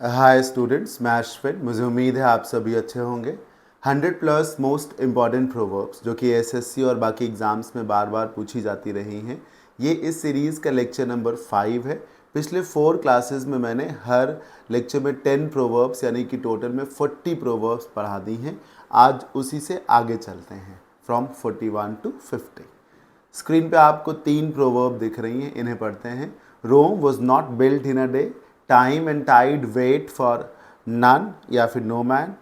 Hi students, मैं अश्विन। मुझे उम्मीद है आप सभी अच्छे होंगे। 100+ मोस्ट इम्पॉर्टेंट प्रोवर्ब्स जो कि एसएससी और बाकी एग्ज़ाम्स में बार बार पूछी जाती रही हैं, ये इस सीरीज़ का लेक्चर नंबर 5 है। पिछले 4 क्लासेस में मैंने हर लेक्चर में 10 प्रोवर्ब्स यानी कि टोटल में 40 प्रोवर्ब्स पढ़ा दी हैं। आज उसी से आगे चलते हैं, फ्रॉम 41 to 50। स्क्रीन पे आपको 3 प्रोवर्ब दिख रही हैं, इन्हें पढ़ते हैं। Rome was not built in a day, time and tide wait for none, या फिर no man,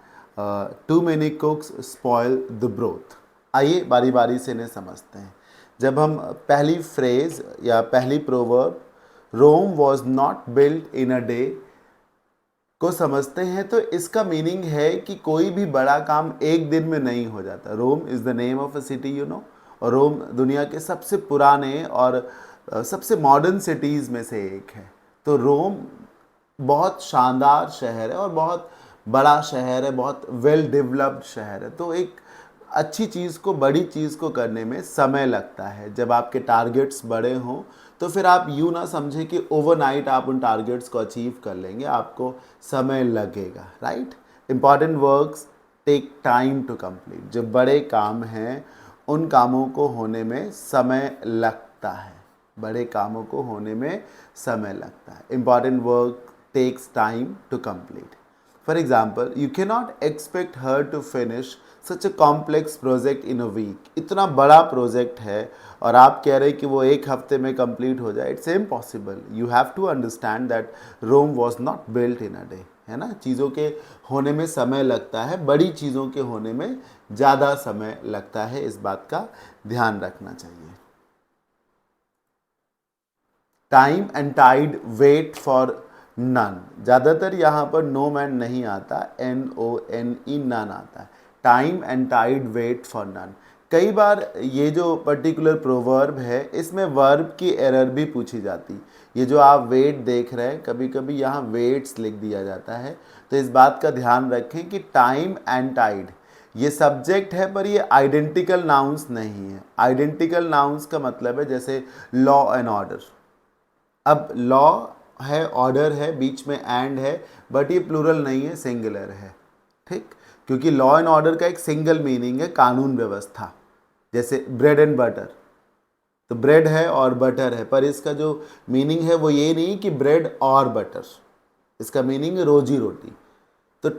too many cooks spoil the broth. आइए बारी बारी से इन्हें समझते हैं। जब हम पहली फ्रेज या पहली proverb Rome was not built in a day को समझते हैं, तो इसका मीनिंग है कि कोई भी बड़ा काम एक दिन में नहीं हो जाता। Rome is the name of a city, you know, और रोम दुनिया के सबसे पुराने और सबसे मॉडर्न सिटीज़ में से एक है। तो रोम बहुत शानदार शहर है और बहुत बड़ा शहर है, बहुत वेल डेवलप्ड शहर है। तो एक अच्छी चीज़ को, बड़ी चीज़ को करने में समय लगता है। जब आपके टारगेट्स बड़े हों तो फिर आप यूँ ना समझें कि ओवरनाइट आप उन टारगेट्स को अचीव कर लेंगे, आपको समय लगेगा, right. Important works take time to complete. जो बड़े काम हैं उन कामों को होने में समय लगता है, बड़े कामों को होने में समय लगता है। Important work takes time to complete. For example, you cannot expect her to finish such a complex project in a week. इतना बड़ा प्रोजेक्ट है और आप कह रहे हैं कि वो एक हफ्ते में कंप्लीट हो जाए। It's impossible. You have to understand that Rome was not built in a day, है ना। चीज़ों के होने में समय लगता है, बड़ी चीज़ों के होने में ज़्यादा समय लगता है, इस बात का ध्यान रखना चाहिए। Time and tide wait for none. ज़्यादातर यहाँ पर नो मैन नहीं आता, NONE, नन आता है। Time and tide wait for none. कई बार ये जो पर्टिकुलर प्रोवर्ब है इसमें वर्ब की एरर भी पूछी जाती। ये जो आप वेट देख रहे हैं, कभी कभी यहाँ वेट्स लिख दिया जाता है। तो इस बात का ध्यान रखें कि टाइम एंड टाइड ये सब्जेक्ट है, पर ये आइडेंटिकल नाउंस नहीं है। आइडेंटिकल नाउंस का मतलब है जैसे लॉ एंड ऑर्डर। अब लॉ है, ऑर्डर है, बीच में एंड है, बट ये प्लूरल नहीं है, सिंगुलर है, ठीक। क्योंकि लॉ एंड ऑर्डर का एक सिंगल मीनिंग है कानून व्यवस्था। जैसे ब्रेड एंड बटर, तो ब्रेड है और बटर है, पर इसका जो मीनिंग है वो ये नहीं कि ब्रेड और बटर, इसका मीनिंग है रोजी रोटी। तो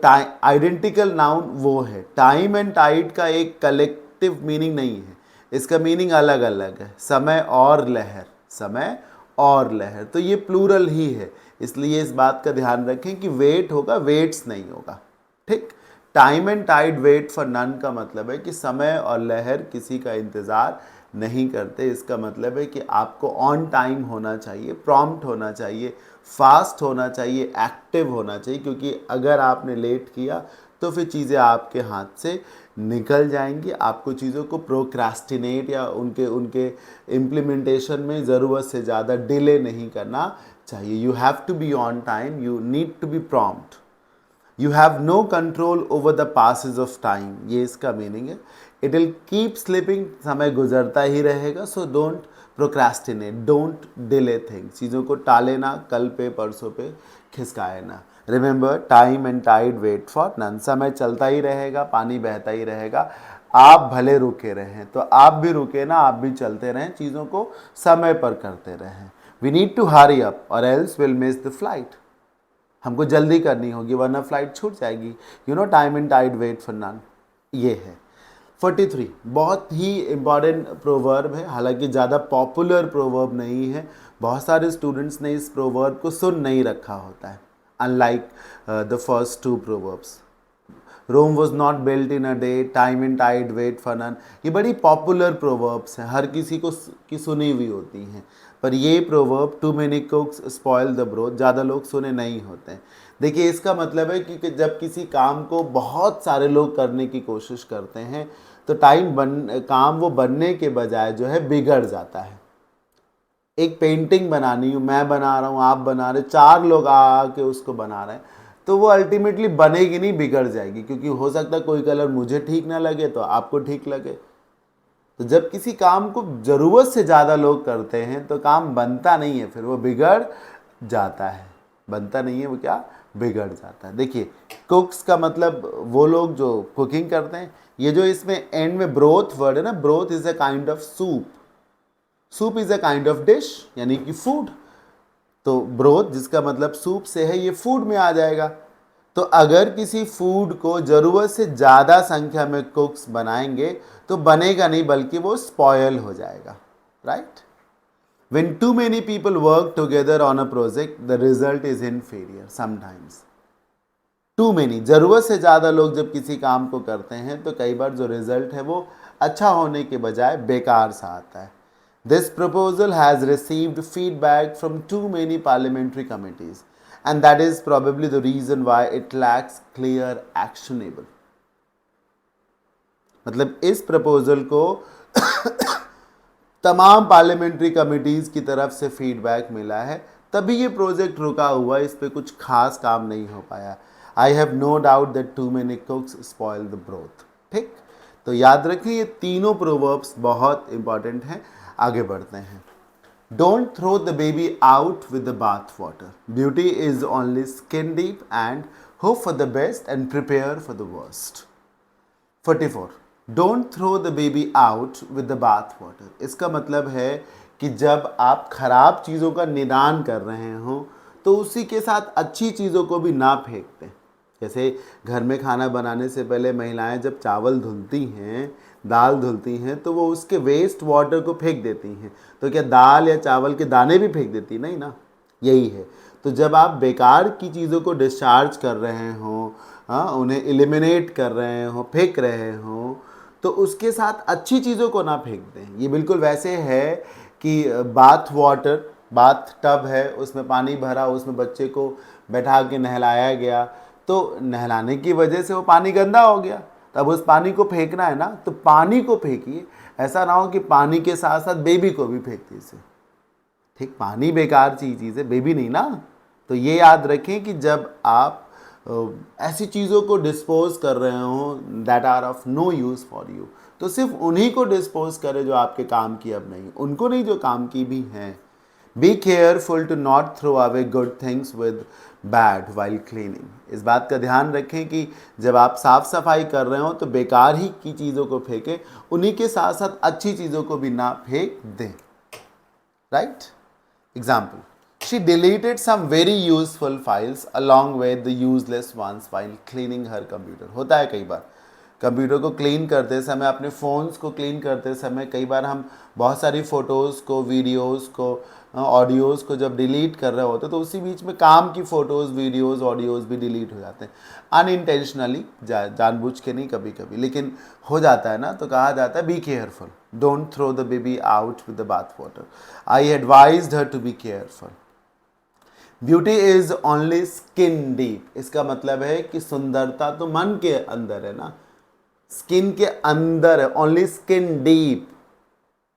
आइडेंटिकल नाउन वो है। टाइम एंड टाइड का एक कलेक्टिव मीनिंग नहीं है, इसका मीनिंग अलग अलग है। समय और लहर, समय और लहर, तो ये प्लूरल ही है। इसलिए इस बात का ध्यान रखें कि वेट होगा, वेट्स नहीं होगा, ठीक। Time and tide wait for none का मतलब है कि समय और लहर किसी का इंतज़ार नहीं करते। इसका मतलब है कि आपको ऑन टाइम होना चाहिए, प्रॉम्प्ट होना चाहिए, फास्ट होना चाहिए, एक्टिव होना चाहिए। क्योंकि अगर आपने लेट किया तो फिर चीज़ें आपके हाथ से निकल जाएंगी। आपको चीज़ों को प्रोक्रास्टिनेट या उनके उनके इम्प्लीमेंटेशन में ज़रूरत से ज़्यादा डिले नहीं करना चाहिए। You have to be on time, you need to be prompt. You have no control over the passage of time, ये इसका मीनिंग है। इट विल कीप स्लिपिंग, समय गुजरता ही रहेगा। So don't procrastinate, don't delay things, चीज़ों को टाले ना, कल पे परसों पे खिसकाए ना। Remember, time and tide wait for none. समय चलता ही रहेगा, पानी बहता ही रहेगा। आप भले रुके रहें तो आप भी रुके ना, आप भी चलते रहें, चीज़ों को समय पर करते रहें। We need to hurry up or else will miss the flight. हमको जल्दी करनी होगी वरना फ्लाइट छूट जाएगी। You know, time and tide wait for none, ये है। 43 बहुत ही इम्पॉर्टेंट प्रोवर्ब है, हालांकि ज़्यादा पॉपुलर प्रोवर्ब नहीं है। बहुत सारे स्टूडेंट्स ने इस प्रोवर्ब को सुन नहीं रखा होता है, unlike the first 2 proverbs. Rome was not built in a day, time and tide wait for none, ये बड़ी पॉपुलर प्रोवर्ब्स हैं, हर किसी को की सुनी हुई होती हैं। पर ये proverb too many cooks spoil the broth ज़्यादा लोग सुने नहीं होते हैं। देखिए, इसका मतलब है कि जब किसी काम को बहुत सारे लोग करने की कोशिश करते हैं तो काम वो बनने के बजाय जो है बिगड़ जाता है। एक पेंटिंग बनानी हूँ, मैं बना रहा हूँ, आप बना रहे, 4 लोग आके उसको बना रहे हैं, तो वो अल्टीमेटली बनेगी नहीं, बिगड़ जाएगी। क्योंकि हो सकता है कोई कलर मुझे ठीक ना लगे तो आपको ठीक लगे। तो जब किसी काम को ज़रूरत से ज़्यादा लोग करते हैं तो काम बनता नहीं है, फिर वो बिगड़ जाता है। बनता नहीं है, वो क्या बिगड़ जाता है। देखिए कुक्स का मतलब वो लोग जो कुकिंग करते हैं। ये जो इसमें एंड में ब्रोथ वर्ड है ना, broth is a kind of soup, soup is a kind of dish यानी कि फूड। तो ब्रोथ जिसका मतलब सूप से है, ये फूड में आ जाएगा। तो अगर किसी फूड को ज़रूरत से ज़्यादा संख्या में कुक्स बनाएंगे तो बनेगा नहीं, बल्कि वो स्पॉयल हो जाएगा, right. When too many people work together on a project, the result is inferior sometimes. Too many, ज़रूरत से ज़्यादा लोग जब किसी काम को करते हैं तो कई बार जो रिजल्ट है वो अच्छा होने के बजाय बेकार सा आता है। This proposal has received feedback from too many parliamentary committees, and that is probably the reason why it lacks clear actionable. मतलब इस प्रपोजल को तमाम पार्लियामेंट्री कमिटीज़ की तरफ से फीडबैक मिला है, तभी ये प्रोजेक्ट रुका हुआ, इस पे कुछ खास काम नहीं हो पाया। I have no doubt that too many cooks spoil the broth. ठीक, तो याद रखें ये तीनों प्रोवर्ब्स बहुत इंपॉर्टेंट हैं। आगे बढ़ते हैं। Don't throw the baby out with the bath water, beauty is only skin deep, and hope for the best and prepare for the worst. 44, don't throw the baby out with the bath water. इसका मतलब है कि जब आप खराब चीज़ों का निदान कर रहे हो तो उसी के साथ अच्छी चीज़ों को भी ना फेंक दें। जैसे घर में खाना बनाने से पहले महिलाएं जब चावल धुलती हैं, दाल धुलती हैं, तो वो उसके वेस्ट वाटर को फेंक देती हैं। तो क्या दाल या चावल के दाने भी फेंक देती? नहीं ना, यही है। तो जब आप बेकार की चीज़ों को डिस्चार्ज कर रहे हो, हाँ, उन्हें एलिमिनेट कर रहे हो, फेंक रहे हो, तो उसके साथ अच्छी चीज़ों को ना फेंक दें। ये बिल्कुल वैसे है कि बाथ वाटर, बाथ टब है, उसमें पानी भरा, उसमें बच्चे को बैठा के नहलाया गया, तो नहलाने की वजह से वो पानी गंदा हो गया, तब उस पानी को फेंकना है ना, तो पानी को फेंकिए। ऐसा ना हो कि पानी के साथ साथ बेबी को भी फेंक दीजिए। ठीक, पानी बेकार चीज़ है, बेबी नहीं ना। तो ये याद रखें कि जब आप ऐसी चीज़ों को डिस्पोज कर रहे हो that are of no use for you, तो सिर्फ उन्हीं को डिस्पोज करें जो आपके काम की अब नहीं, उनको नहीं जो काम की भी हैं। Be careful to not throw away good things with bad while cleaning. इस बात का ध्यान रखें कि जब आप साफ सफाई कर रहे हो तो बेकार ही की चीज़ों को फेंकें, उन्हीं के साथ साथ अच्छी चीज़ों को भी ना फेंक दें, right. Example, she deleted some very useful files along with the useless ones while cleaning her computer। होता है कई बार कंप्यूटर को क्लीन करते समय, अपने फ़ोन्स को क्लीन करते समय, कई बार हम बहुत सारी फ़ोटोज़ को, वीडियोज़ को, ऑडियोज़ को जब डिलीट कर रहे होते तो उसी बीच में काम की फ़ोटोज़, वीडियोज़, ऑडियोज़ भी डिलीट हो जाते हैं अनइंटेंशनली, जानबूझ के नहीं कभी कभी, लेकिन हो जाता है ना। तो कहा जाता है be careful, don't throw the baby out with the bath water, I advised her to be careful. Beauty is only skin deep. इसका मतलब है कि सुंदरता तो मन के अंदर है ना, स्किन के अंदर है, ओनली स्किन डीप,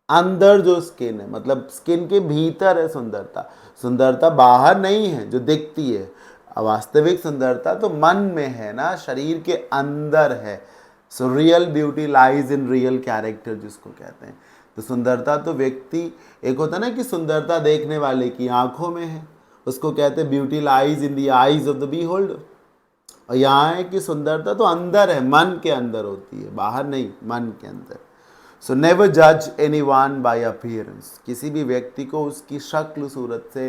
अंदर जो स्किन है, मतलब स्किन के भीतर है सुंदरता। सुंदरता बाहर नहीं है जो दिखती है, वास्तविक सुंदरता तो मन में है ना, शरीर के अंदर है। So real beauty lies in real character जिसको कहते हैं। तो सुंदरता तो व्यक्ति, एक होता है ना कि सुंदरता देखने वाले की आंखों में है, उसको कहते हैं beauty lies in the eyes of the beholder. और यहाँ है कि सुंदरता तो अंदर है, मन के अंदर होती है, बाहर नहीं, मन के अंदर। सो नेवर जज एनी वन बाई अपीयरेंस। किसी भी व्यक्ति को उसकी शक्ल सूरत से,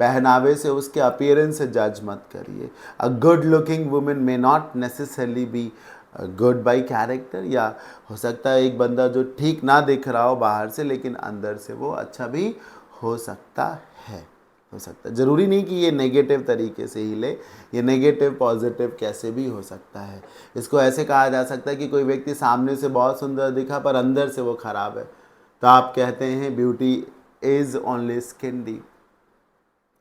पहनावे से, उसके अपीयरेंस से जज मत करिए। A good looking women may not necessarily be good by character. या हो सकता है एक बंदा जो ठीक ना दिख रहा हो बाहर से, लेकिन अंदर से वो अच्छा भी हो सकता है, हो सकता है। ज़रूरी नहीं कि ये नेगेटिव तरीके से ही ले, ये नेगेटिव पॉजिटिव कैसे भी हो सकता है। इसको ऐसे कहा जा सकता है कि कोई व्यक्ति सामने से बहुत सुंदर दिखा पर अंदर से वो ख़राब है, तो आप कहते हैं beauty is only skin deep.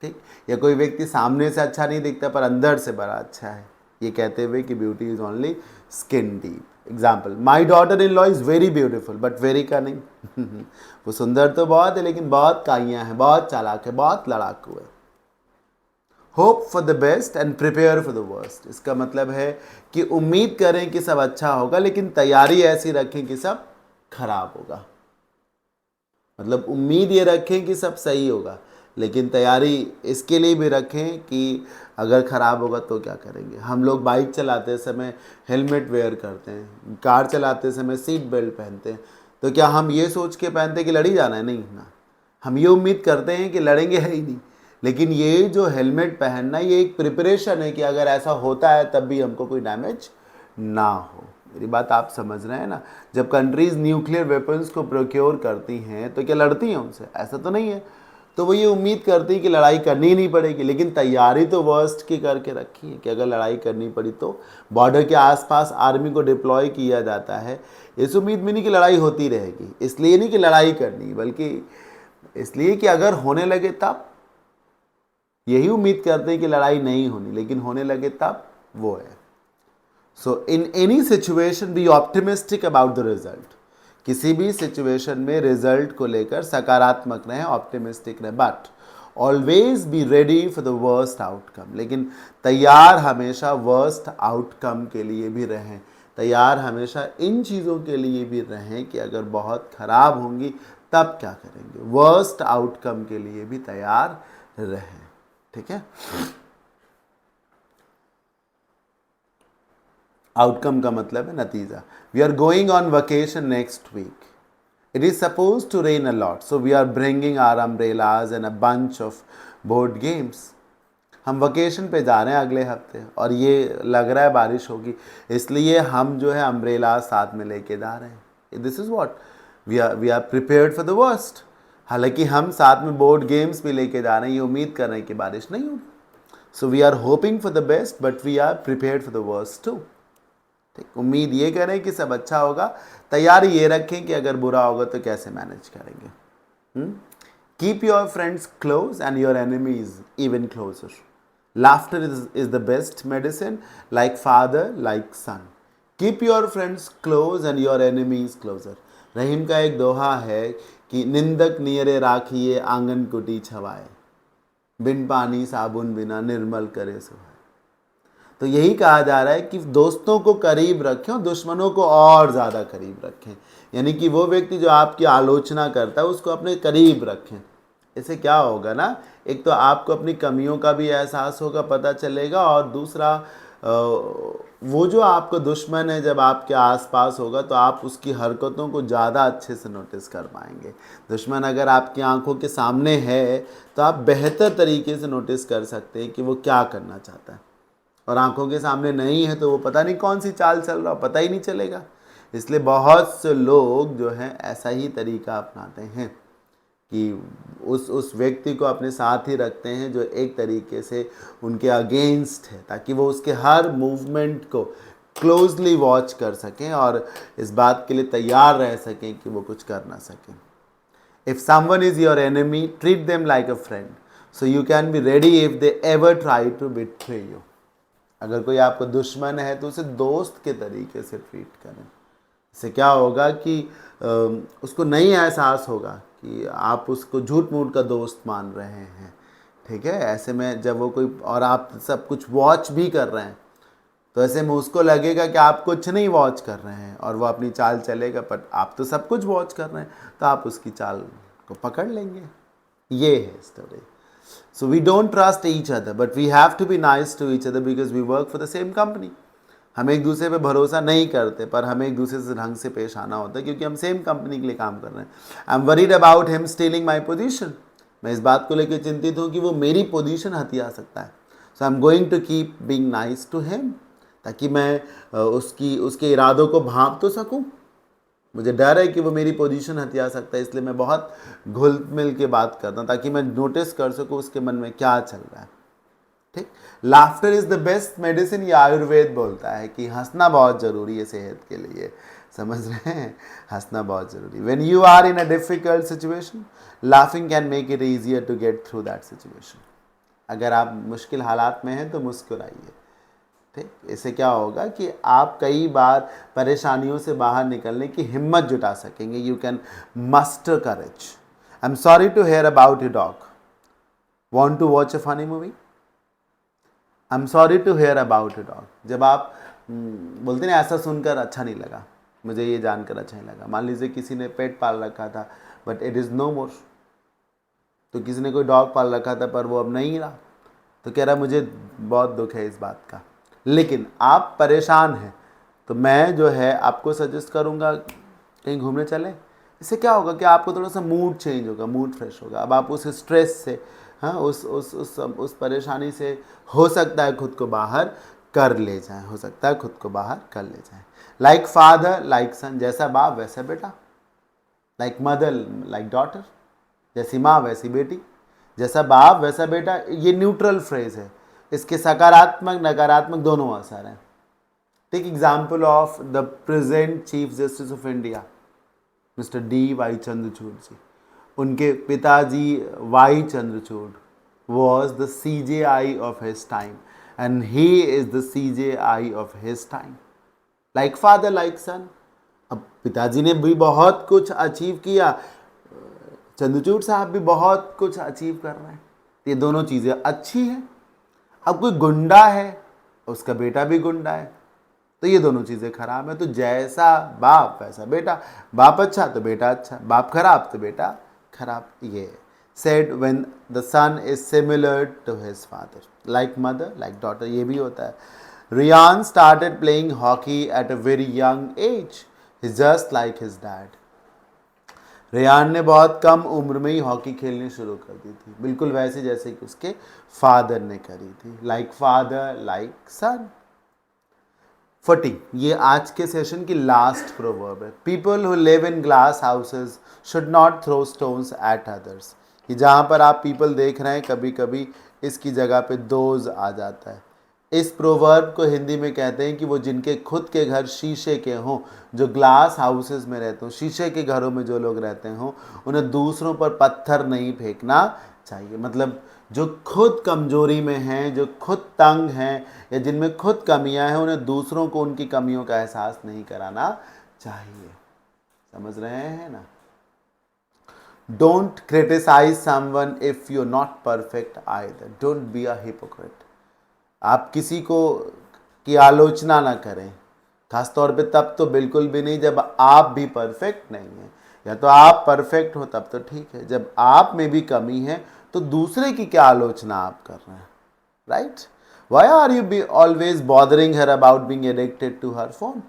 ठीक, या कोई व्यक्ति सामने से अच्छा नहीं दिखता पर अंदर से बड़ा अच्छा है, ये कहते हुए कि beauty is only skin deep. Example, my daughter in law is very beautiful but very cunning. वो सुंदर तो बहुत है लेकिन बहुत काइयाँ हैं, बहुत चालाक है, बहुत लड़ाकू है। Hope for the best and prepare for the worst. इसका मतलब है कि उम्मीद करें कि सब अच्छा होगा, लेकिन तैयारी ऐसी रखें कि सब खराब होगा। मतलब उम्मीद ये रखें कि सब सही होगा, लेकिन तैयारी इसके लिए भी रखें कि अगर ख़राब होगा तो क्या करेंगे। हम लोग बाइक चलाते समय हेलमेट वेयर करते हैं, कार चलाते समय सीट बेल्ट पहनते हैं, तो क्या हम ये सोच के पहनते हैं कि लड़ ही जाना है? नहीं ना, हम ये उम्मीद करते हैं कि लड़ेंगे है ही नहीं। लेकिन ये जो हेलमेट पहनना, ये एक प्रिपरेशन है कि अगर ऐसा होता है तब भी हमको कोई डैमेज ना हो। मेरी बात आप समझ रहे हैं ना? जब कंट्रीज़ न्यूक्लियर वेपन्स को प्रोक्योर करती हैं तो क्या लड़ती हैं उनसे? ऐसा तो नहीं है। तो वो ये उम्मीद करती है कि लड़ाई करनी ही नहीं पड़ेगी, लेकिन तैयारी तो वर्स्ट की करके रखी है कि अगर लड़ाई करनी पड़ी तो बॉर्डर के आसपास आर्मी को डिप्लॉय किया जाता है इस उम्मीद में नहीं कि लड़ाई होती रहेगी, इसलिए नहीं कि लड़ाई करनी, बल्कि इसलिए कि अगर होने लगे तब। यही उम्मीद करते हैं कि लड़ाई नहीं होनी, लेकिन होने लगे तब वो है। So in any situation be optimistic about the result. किसी भी सिचुएशन में रिजल्ट को लेकर सकारात्मक रहें, ऑप्टिमिस्टिक रहें, but always be ready for the worst outcome. लेकिन तैयार हमेशा वर्स्ट आउटकम के लिए भी रहें, तैयार हमेशा इन चीज़ों के लिए भी रहें कि अगर बहुत ख़राब होंगी तब क्या करेंगे। वर्स्ट आउटकम के लिए भी तैयार रहें, ठीक है। आउटकम का मतलब है नतीजा। We are going on vacation next week. It is suppose to rain a lot, so we are bringing our umbrellas and a bunch of board games. हम वकेशन पे जा रहे हैं अगले हफ्ते और ये लग रहा है बारिश होगी, इसलिए हम जो है अम्ब्रेला साथ में लेके जा रहे हैं। This is what we are prepared for the worst. हालांकि हम साथ में बोर्ड गेम्स भी लेके जा रहे हैं, ये उम्मीद कर रहे हैं कि बारिश नहीं होगी। So we are hoping for the best but we are prepared for the worst too. ठीक, उम्मीद ये करें कि सब अच्छा होगा, तैयारी ये रखें कि अगर बुरा होगा तो कैसे मैनेज करेंगे। Keep your friends close and your enemies even closer. Laughter is the best medicine, like father, like son. Keep your friends close and your enemies closer. रहीम का एक दोहा है कि निंदक नियरे राखिए आंगन कुटी छवाए, बिन पानी साबुन बिना निर्मल करे सुहाए। तो यही कहा जा रहा है कि दोस्तों को करीब रखें और दुश्मनों को और ज़्यादा करीब रखें। यानी कि वो व्यक्ति जो आपकी आलोचना करता है उसको अपने करीब रखें। इससे क्या होगा ना, एक तो आपको अपनी कमियों का भी एहसास होगा, पता चलेगा, और दूसरा वो जो आपका दुश्मन है जब आपके आसपास होगा तो आप उसकी हरकतों को ज़्यादा अच्छे से नोटिस कर पाएंगे। दुश्मन अगर आपकी आंखों के सामने है तो आप बेहतर तरीके से नोटिस कर सकते हैं कि वो क्या करना चाहता है, और आंखों के सामने नहीं है तो वो पता नहीं कौन सी चाल चल रहा, पता ही नहीं चलेगा। इसलिए बहुत से लोग जो हैं ऐसा ही तरीका अपनाते हैं कि उस व्यक्ति को अपने साथ ही रखते हैं जो एक तरीके से उनके अगेंस्ट है, ताकि वो उसके हर मूवमेंट को क्लोजली वॉच कर सकें और इस बात के लिए तैयार रह सकें कि वो कुछ कर ना सकें। If someone is your enemy, treat them like a friend, so you can be ready if they ever try to betray you. अगर कोई आपका दुश्मन है तो उसे दोस्त के तरीके से ट्रीट करें। इससे क्या होगा कि उसको नहीं एहसास होगा कि आप उसको झूठ मूठ का दोस्त मान रहे हैं, ठीक है। ऐसे में जब वो कोई और आप सब कुछ वॉच भी कर रहे हैं तो ऐसे में उसको लगेगा कि आप कुछ नहीं वॉच कर रहे हैं और वो अपनी चाल चलेगा, बट आप तो सब कुछ वॉच कर रहे हैं, तो आप उसकी चाल को पकड़ लेंगे। ये है story. So we don't trust each other, but we have to be nice to each other because we work for the same company. हम एक दूसरे पे भरोसा नहीं करते, पर हमें एक दूसरे से ढंग से पेश आना होता है क्योंकि हम सेम कंपनी के लिए काम कर रहे हैं। I am worried about him stealing my position. मैं इस बात को लेकर चिंतित हूँ कि वो मेरी पोजीशन हथिया सकता है। So I am going to keep being nice to him, ताकि मैं उसके इरादों को भांप तो सकूँ। मुझे डर है कि वो मेरी पोजीशन हथिया सकता है, इसलिए मैं बहुत घुल मिल के बात करता हूँ ताकि मैं नोटिस कर सकूँ उसके मन में क्या चल रहा है। ठीक, laughter is the best medicine, ये आयुर्वेद बोलता है कि हंसना बहुत ज़रूरी है सेहत के लिए। समझ रहे हैं, हंसना बहुत ज़रूरी। When you are in a difficult situation, laughing can make it easier to get through that situation. अगर आप मुश्किल हालात में हैं तो मुस्कुराइए। ठीक, इससे क्या होगा कि आप कई बार परेशानियों से बाहर निकलने की हिम्मत जुटा सकेंगे। You can muster courage. I am sorry to hear about your dog, want to watch a funny movie. I am sorry to hear about your dog. जब आप बोलते ना ऐसा सुनकर अच्छा नहीं लगा, मुझे ये जानकर अच्छा नहीं लगा। मान लीजिए किसी ने पेट पाल रखा था बट इट इज़ नो मोर, तो किसी ने कोई डॉग पाल रखा था पर वो अब नहीं रहा, तो कह रहा मुझे बहुत दुख है इस बात का, लेकिन आप परेशान हैं तो मैं जो है आपको सजेस्ट करूँगा कहीं घूमने चलें। इससे क्या होगा कि आपको थोड़ा सा मूड चेंज होगा, मूड फ्रेश होगा। अब आप उस स्ट्रेस से, हाँ, उस परेशानी से हो सकता है खुद को बाहर कर ले जाएं, हो सकता है खुद को बाहर कर ले जाएं। लाइक फादर लाइक सन, जैसा बाप वैसा बेटा। लाइक मदर लाइक डॉटर, जैसी माँ वैसी बेटी, जैसा बाप वैसा बेटा। ये न्यूट्रल फ्रेज है, इसके सकारात्मक नकारात्मक दोनों असर हैं। Take example of the present chief justice of India mister D.Y. Chandrachud ji. उनके पिताजी Y Chandrachud was the CJI of his time and he is the CJI of his time. Like father like son. अब पिताजी ने भी बहुत कुछ अचीव किया, चंद्रचूड़ साहब भी बहुत कुछ अचीव कर रहे हैं, ये दोनों चीज़ें अच्छी हैं। अब कोई गुंडा है, उसका बेटा भी गुंडा है, तो ये दोनों चीज़ें खराब है। तो जैसा बाप वैसा बेटा, बाप अच्छा तो बेटा अच्छा, बाप खराब तो बेटा खराब। ये said when the son is similar to his father, like mother like daughter, ये भी होता है। Ryan started playing hockey at a very young age. He's just like his dad. Ryan ने बहुत कम उम्र में ही हॉकी खेलनी शुरू कर दी थी, बिल्कुल वैसे जैसे कि उसके फादर ने करी थी। लाइक फादर लाइक सन। 40, ये आज के सेशन की लास्ट प्रोवर्ब है। People who live in glass houses should not throw stones at others. कि जहाँ पर आप पीपल देख रहे हैं, कभी कभी इसकी जगह पे दोज आ जाता है। इस प्रोवर्ब को हिंदी में कहते हैं कि वो जिनके खुद के घर शीशे के हों, जो ग्लास हाउसेस में रहते हों, शीशे के घरों में जो लोग रहते हों, उन्हें दूसरों पर पत्थर नहीं फेंकना चाहिए। मतलब जो खुद कमजोरी में हैं, जो खुद तंग हैं या जिनमें खुद कमियां हैं, उन्हें दूसरों को उनकी कमियों का एहसास नहीं कराना चाहिए। समझ रहे हैं ना? Don't criticise someone if you are not perfect either. Don't be a hypocrite. आप किसी को की आलोचना ना करें, खासतौर पे तब तो बिल्कुल भी नहीं जब आप भी परफेक्ट नहीं हैं। या तो आप परफेक्ट हो तब तो ठीक है, जब आप में भी कमी है तो दूसरे की क्या आलोचना आप कर रहे हैं, right? Why are you be always bothering her about being addicted to her phone?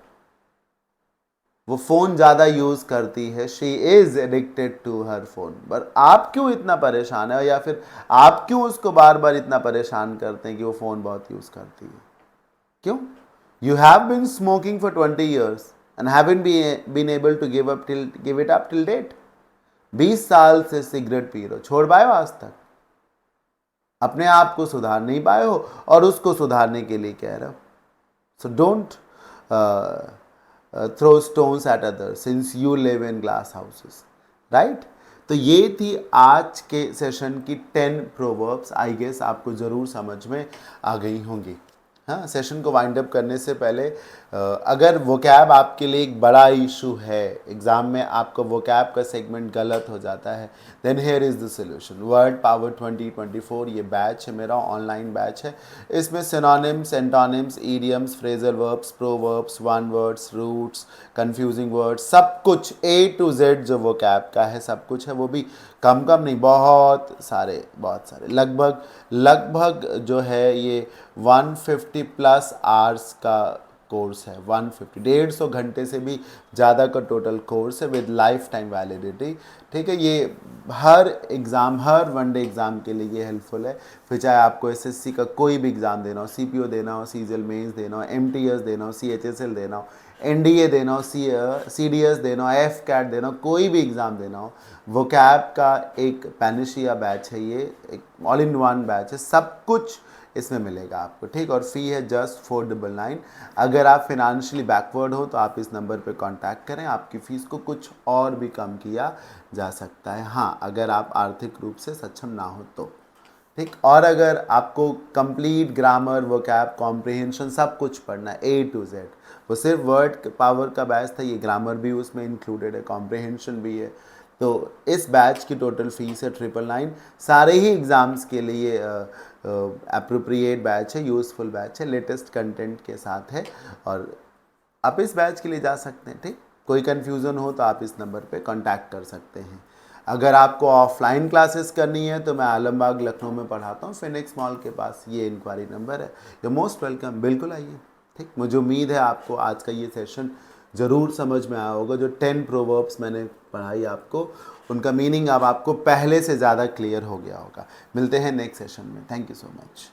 वो फोन ज्यादा यूज करती है, she is addicted to her phone, पर आप क्यों इतना परेशान है, या फिर आप क्यों उसको बार बार इतना परेशान करते हैं कि वो फोन बहुत यूज करती है? क्यों? You have been smoking for 20 years and haven't been able to give it up till date. 20 साल से सिगरेट पी रहे हो, छोड़ पाए हो आज तक? अपने आप को सुधार नहीं पाए हो और उसको सुधारने के लिए कह रहे हो। So don't throw stones at others since you live in glass houses, right? तो ये थी आज के सेशन की 10 प्रोवर्ब्स। आई गेस आपको ज़रूर समझ में आ गई होंगी। हाँ, सेशन को वाइंड अप करने से पहले अगर वोकैब आपके लिए एक बड़ा इशू है, एग्ज़ाम में आपका वोकैब का सेगमेंट गलत हो जाता है, then here is the solution. Word power 2024 ये बैच है मेरा, ऑनलाइन बैच है। इसमें synonyms, antonyms, idioms, phrasal verbs, proverbs, one words, roots, confusing words, सब कुछ A to Z जो वोकैब का है सब कुछ है। वो भी कम कम नहीं, बहुत सारे लगभग जो है ये 150 प्लस आवर्स का कोर्स है। 150 घंटे से भी ज़्यादा का टोटल कोर्स है विद लाइफ टाइम वैलिडिटी। ठीक है, ये हर एग्ज़ाम, हर वनडे एग्ज़ाम के लिए ये हेल्पफुल है। फिर चाहे आपको एसएससी का कोई भी एग्ज़ाम देना हो, सीपीओ देना हो, सीजीएल मेंस देना हो, एमटीएस देना हो, सीएचएसएल देना हो, एनडीए देना हो, सीडीएस देना हो, एफ कैट देना हो, कोई भी एग्ज़ाम देना हो, वोकैब का एक पैनिशिया बैच है, ये एक ऑल इन वन बैच है, सब कुछ इसमें मिलेगा आपको। ठीक, और फ़ी है जस्ट 499। अगर आप फिनेंशियली बैकवर्ड हो तो आप इस नंबर पे कांटेक्ट करें, आपकी फ़ीस को कुछ और भी कम किया जा सकता है। हाँ, अगर आप आर्थिक रूप से सक्षम ना हो तो। ठीक, और अगर आपको कंप्लीट ग्रामर, वोकैब, कॉम्प्रिहेंशन सब कुछ पढ़ना है A to Z, वो सिर्फ वर्ड पावर का बैच था, ये ग्रामर भी उसमें इंक्लूडेड है, कॉम्प्रिहेंशन भी है। तो इस बैच की टोटल फीस है 999। सारे ही एग्ज़ाम्स के लिए अप्रोप्रिएट बैच है, यूज़फुल बैच है, लेटेस्ट कंटेंट के साथ है, और आप इस बैच के लिए जा सकते हैं। ठीक, कोई कन्फ्यूज़न हो तो आप इस नंबर पे कांटेक्ट कर सकते हैं। अगर आपको ऑफलाइन क्लासेस करनी है तो मैं आलमबाग लखनऊ में पढ़ाता हूँ, फिनिक्स मॉल के पास, ये इंक्वायरी नंबर है। यू मोस्ट वेलकम, बिल्कुल आइए। ठीक, मुझे उम्मीद है आपको आज का ये सेशन ज़रूर समझ में आया होगा। जो 10 प्रोवर्ब्स मैंने पढ़ाई आपको, उनका मीनिंग अब आपको पहले से ज़्यादा क्लियर हो गया होगा। मिलते हैं नेक्स्ट सेशन में। Thank you so much.